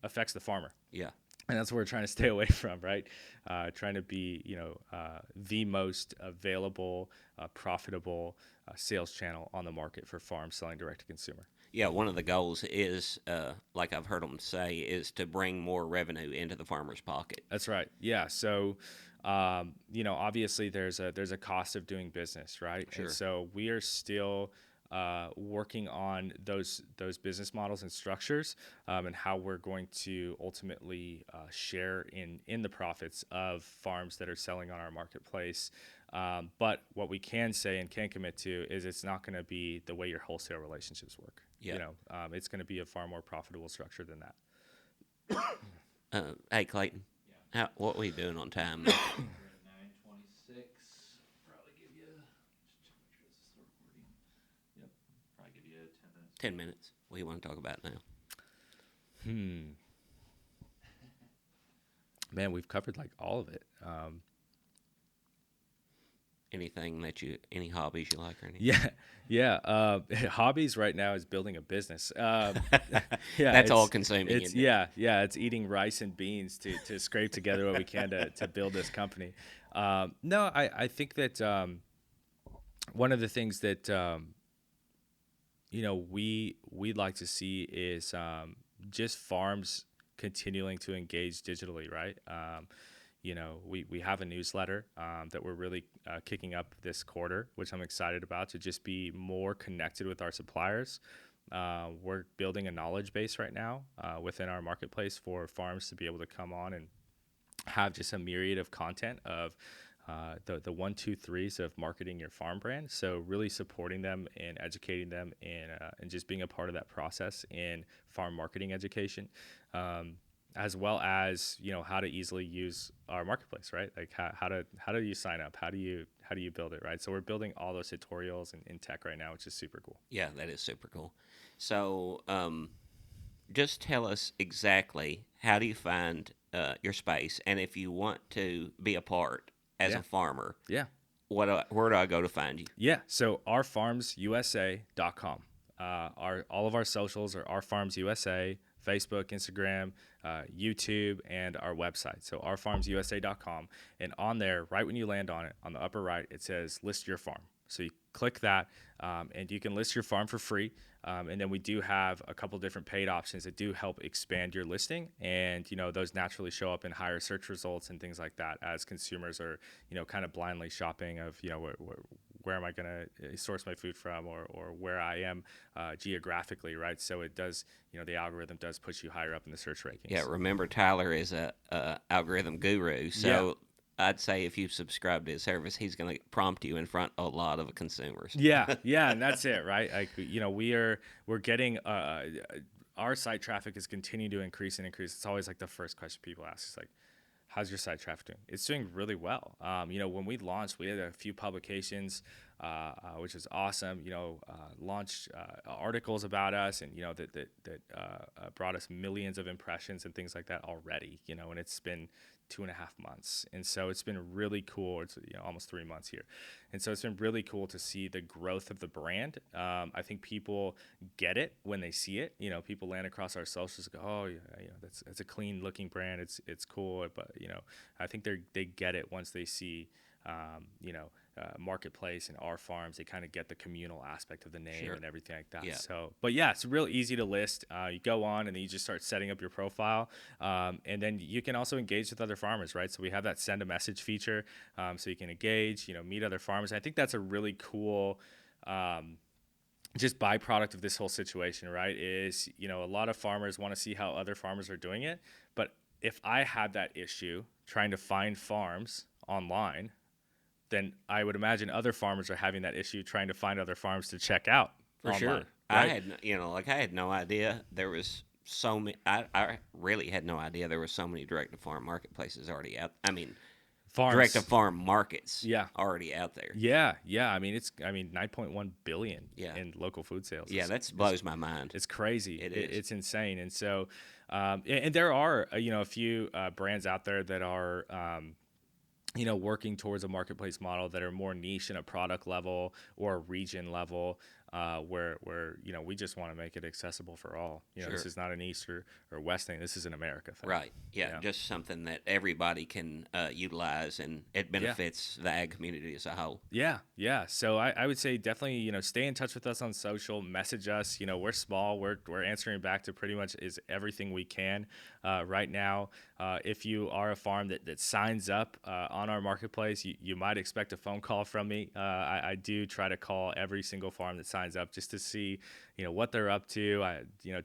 affects the farmer. Yeah. And that's what we're trying to stay away from, right? Trying to be, the most available, profitable sales channel on the market for farms selling direct to consumer. Yeah, one of the goals is, like I've heard them say, is to bring more revenue into the farmer's pocket. That's right. Yeah. So, obviously there's a cost of doing business, right? Sure. And so we are still working on those business models and structures, and how we're going to ultimately share in the profits of farms that are selling on our marketplace. But what we can say and can commit to is it's not going to be the way your wholesale relationships work. Yeah. It's going to be a far more profitable structure than that. Hey, Clayton, What are we doing on time now? 9:26. Probably give you. Just check, make sure this is still recording. Yep. Probably give you 10 minutes. 10 minutes. What do you want to talk about now? Man, we've covered like all of it. Any hobbies you like or anything? Yeah. Hobbies right now is building a business. Yeah, That's all it's consuming. it's Isn't it? yeah, it's eating rice and beans to scrape together what we can to build this company. No, I think that one of the things that we'd like to see is just farms continuing to engage digitally, right? We have a newsletter that we're really kicking up this quarter, which I'm excited about, to just be more connected with our suppliers. We're building a knowledge base right now within our marketplace for farms to be able to come on and have just a myriad of content of the 1, 2, 3s of marketing your farm brand. So really supporting them and educating them and just being a part of that process in farm marketing education. As well as how to easily use our marketplace, right? Like how do you sign up? How do you build it, right? So we're building all those tutorials in tech right now, which is super cool. Yeah, that is super cool. So, just tell us exactly how do you find your space, and if you want to be a part as Yeah. a farmer, Yeah. where do I go to find you? Yeah. So ourfarmsusa.com. All of our socials are ourfarmsusa, Facebook, Instagram, YouTube, and our website. So ourfarmsusa.com. And on there, right when you land on it, on the upper right, it says list your farm. So you click that, and you can list your farm for free. And then we do have a couple different paid options that do help expand your listing. And, those naturally show up in higher search results and things like that as consumers are, kind of blindly shopping of, where am I going to source my food from, or where I am geographically, right? So it does, the algorithm does push you higher up in the search rankings. Yeah, remember Tyler is a algorithm guru, so I'd say if you subscribe to his service, he's going to prompt you in front of a lot of consumers. Yeah, and that's it, right? Like we're getting our site traffic is continuing to increase and increase. It's always like the first question people ask is like, how's your site traffic doing? It's doing really well. When we launched, we had a few publications, which is awesome. Launched articles about us, and that brought us millions of impressions and things like that already. And it's been 2.5 months, and so it's been really cool. It's almost 3 months here, and so it's been really cool to see the growth of the brand. I think people get it when they see it. People land across our socials, go, oh yeah, that's a clean looking brand. It's cool, but I think they get it once they see marketplace and our farms. They kind of get the communal aspect of the name and everything like that. Yeah. So, but yeah, it's real easy to list. You go on and then you just start setting up your profile, and then you can also engage with other farmers, right? So we have that send a message feature, so you can engage, meet other farmers. I think that's a really cool just byproduct of this whole situation, right? Is a lot of farmers want to see how other farmers are doing it, but if I had that issue trying to find farms online, then I would imagine other farmers are having that issue trying to find other farms to check out. For online, sure. right? I had no idea there was so many. I really had no idea there were so many direct to farm marketplaces already out. I mean, Farms. direct to farm markets. Yeah. Already out there. Yeah. I mean, 9.1 billion Yeah. in local food sales. Yeah, that blows my mind. It's crazy. It is. It's insane. And so, and there are a few brands out there that are working towards a marketplace model that are more niche in a product level or a region level, where we just want to make it accessible for all. Sure. This is not an East or West thing. This is an America thing. Right. Yeah. Just something that everybody can utilize, and it benefits the ag community as a whole. Yeah. So I would say definitely, stay in touch with us on social, message us. We're small. We're answering back to pretty much is everything we can right now. If you are a farm that signs up on our marketplace, you might expect a phone call from me. I do try to call every single farm that signs up just to see, what they're up to.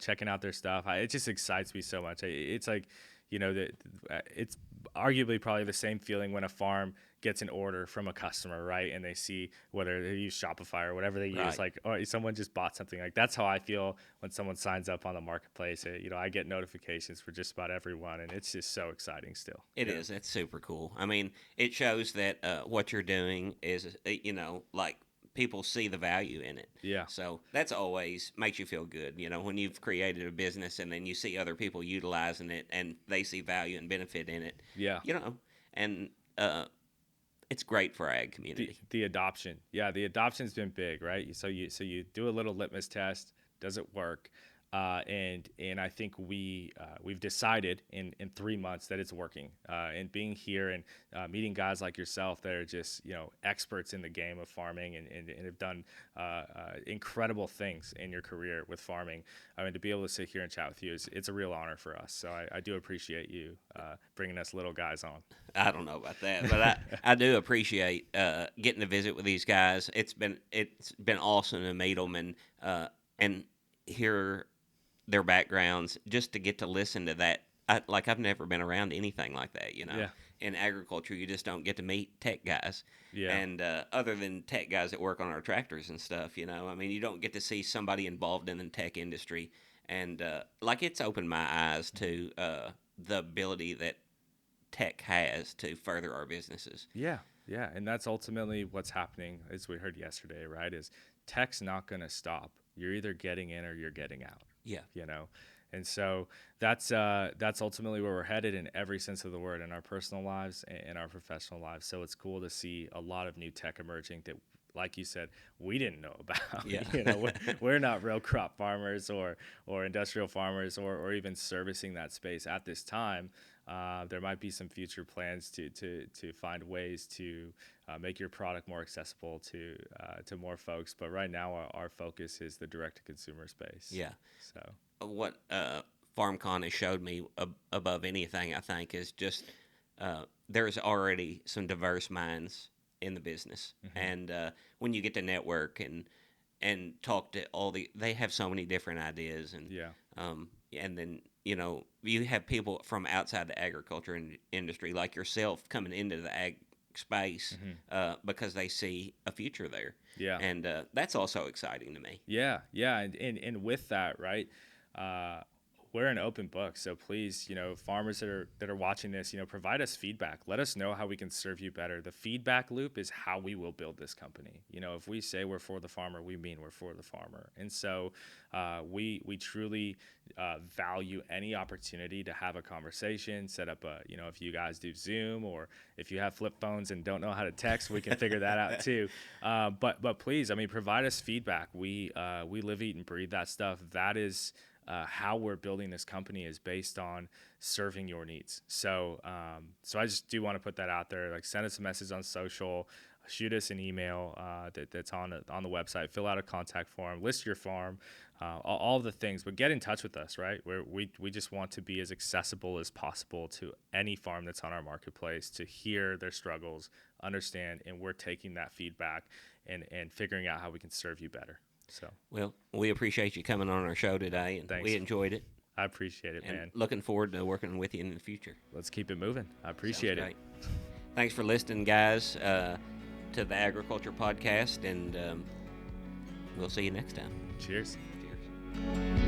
Checking out their stuff. It just excites me so much. It's like, it's arguably probably the same feeling when a farm gets an order from a customer, right? And they see whether they use Shopify or whatever they use, Right. like, oh, someone just bought something. Like that's how I feel when someone signs up on the marketplace. I get notifications for just about everyone, and it's just so exciting still. It is. It's super cool. I mean, it shows that what you're doing is, like people see the value in it. Yeah. So that's always makes you feel good. When you've created a business and then you see other people utilizing it and they see value and benefit in it. Yeah. And it's great for our ag community. The adoption. Yeah, the adoption's been big, right? So you do a little litmus test. Does it work? And I think we've decided in 3 months that it's working. And being here and meeting guys like yourself that are just experts in the game of farming and have done incredible things in your career with farming. I mean, to be able to sit here and chat with you it's a real honor for us. So I do appreciate you bringing us little guys on. I don't know about that, but I do appreciate getting to visit with these guys. It's been awesome to meet them and hear their backgrounds, just to get to listen to that. I've never been around anything like that, Yeah. In agriculture, you just don't get to meet tech guys. Yeah. And other than tech guys that work on our tractors and stuff, I mean, you don't get to see somebody involved in the tech industry. And it's opened my eyes to the ability that tech has to further our businesses. Yeah, and that's ultimately what's happening, as we heard yesterday, right? Is tech's not going to stop. You're either getting in or you're getting out. Yeah. And so that's ultimately where we're headed in every sense of the word, in our personal lives and our professional lives. So it's cool to see a lot of new tech emerging that, like you said, we didn't know about. Yeah. We're not real crop farmers or industrial farmers or even servicing that space at this time. There might be some future plans to find ways to make your product more accessible to more folks. But right now, our focus is the direct-to-consumer space. Yeah. So what FarmCon has showed me above anything, I think, is just there's already some diverse minds in the business. Mm-hmm. And when you get to network and talk to they have so many different ideas. And and then you have people from outside the agriculture industry like yourself coming into the ag space because they see a future there. Yeah. And that's also exciting to me. Yeah. And with that, right, we're an open book. So please, farmers that are watching this, provide us feedback. Let us know how we can serve you better. The feedback loop is how we will build this company. If we say we're for the farmer, we mean we're for the farmer. And so we truly value any opportunity to have a conversation, set up if you guys do Zoom, or if you have flip phones and don't know how to text, we can figure that out too. But please, provide us feedback. We live, eat, and breathe that stuff. That is how we're building this company, is based on serving your needs. So I just do want to put that out there. Like, send us a message on social, shoot us an email that's on the website, fill out a contact form, list your farm, all the things. But get in touch with us, right? We just want to be as accessible as possible to any farm that's on our marketplace, to hear their struggles, understand, and we're taking that feedback and figuring out how we can serve you better. So, well, we appreciate you coming on our show today, and thanks. We enjoyed it. I appreciate it, and man. Looking forward to working with you in the future. Let's keep it moving. I appreciate it. Thanks for listening, guys, to the Agriculture Podcast, and we'll see you next time. Cheers. Cheers.